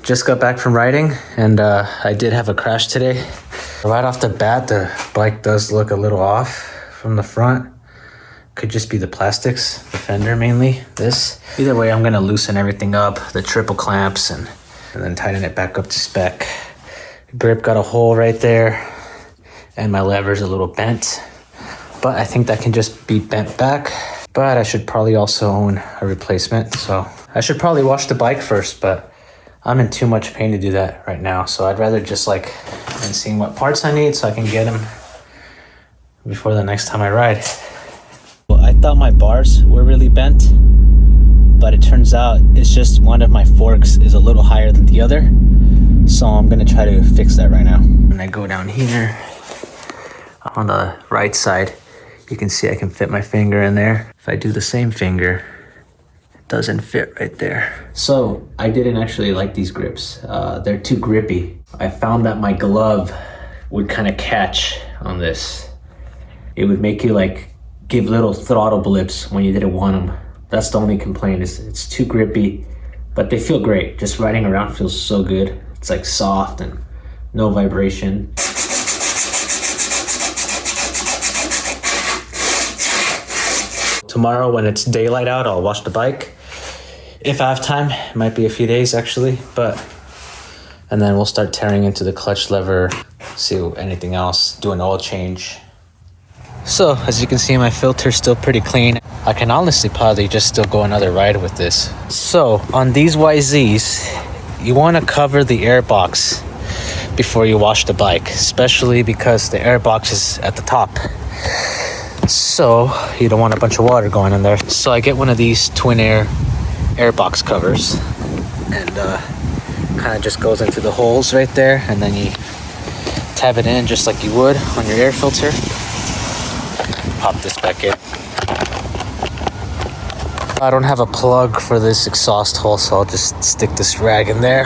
just got back from riding, and I did have a crash today. Right off the bat, the bike does look a little off from the front. Could just be the plastics, the fender mainly, this. Either way, I'm gonna loosen everything up, the triple clamps, and then tighten it back up to spec. Grip got a hole right there, and my lever's a little bent, but I think that can just be bent back. But I should probably also own a replacement, so I should probably wash the bike first, but I'm in too much pain to do that right now, so I'd rather just and seeing what parts I need so I can get them before the next time I ride. Well, I thought my bars were really bent, but it turns out it's just one of my forks is a little higher than the other, so I'm gonna try to fix that right now. When I go down here on the right side, you can see I can fit my finger in there. If I do the same finger, it doesn't fit right there. So I didn't actually like these grips. They're too grippy. I found that my glove would kind of catch on this. It would make you give little throttle blips when you didn't want them. That's the only complaint, is it's too grippy, but they feel great. Just riding around feels so good. It's soft and no vibration. Tomorrow when it's daylight out, I'll wash the bike. If I have time, it might be a few days actually, and then we'll start tearing into the clutch lever, see anything else, do an oil change. So as you can see, my filter's still pretty clean. I can honestly probably just still go another ride with this. So on these YZs, you want to cover the air box before you wash the bike, especially because the air box is at the top. So you don't want a bunch of water going in there. So I get one of these twin air box covers, and kind of just goes into the holes right there, and then you tab it in just like you would on your air filter. Pop this back in. I don't have a plug for this exhaust hole, so I'll just stick this rag in there.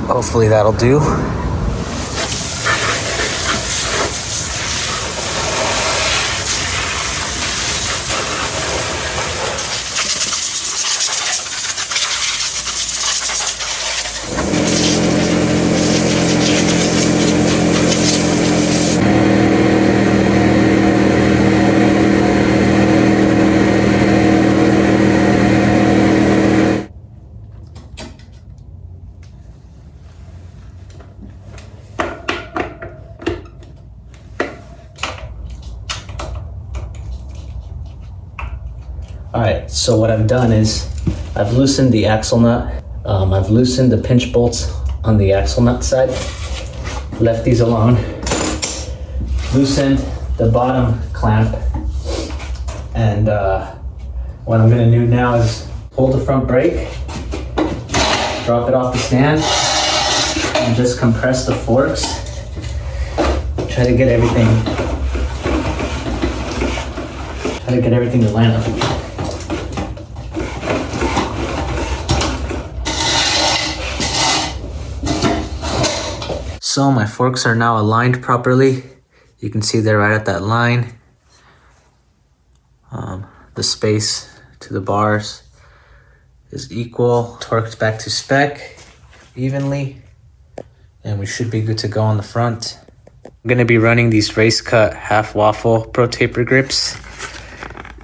Hopefully that'll do. Alright, so what I've done is I've loosened the axle nut. I've loosened the pinch bolts on the axle nut side. Left these alone. Loosened the bottom clamp. And what I'm going to do now is hold the front brake, drop it off the stand, and just compress the forks. Try to get everything to line up. So my forks are now aligned properly. You can see they're right at that line. The space to the bars is equal, torqued back to spec evenly, and we should be good to go on the front. I'm gonna be running these race cut half waffle pro taper grips.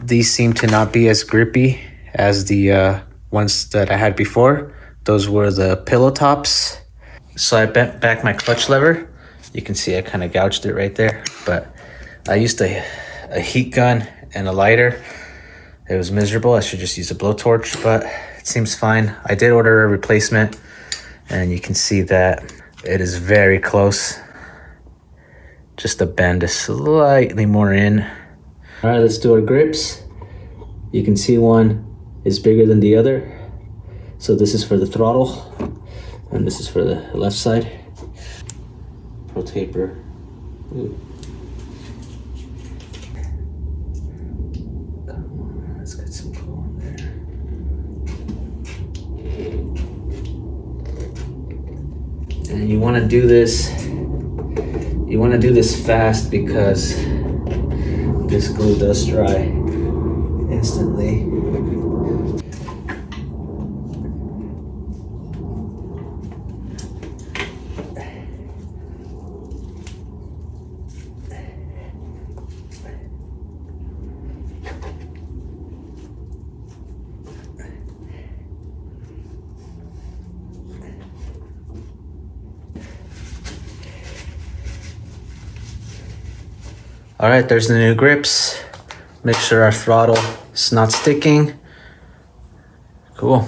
These seem to not be as grippy as the ones that I had before. Those were the pillow tops. So I bent back my clutch lever. You can see I kind of gouged it right there, but I used a heat gun and a lighter. It was miserable. I should just use a blowtorch, but it seems fine. I did order a replacement, and you can see that it is very close. Just the bend is slightly more in. All right, let's do our grips. You can see one is bigger than the other. So this is for the throttle, and this is for the left side. Pro taper. Ooh. Come on, let's get some pull on there. And you want to do this. You want to do this fast because this glue does dry instantly. All right, there's the new grips. Make sure our throttle is not sticking. Cool.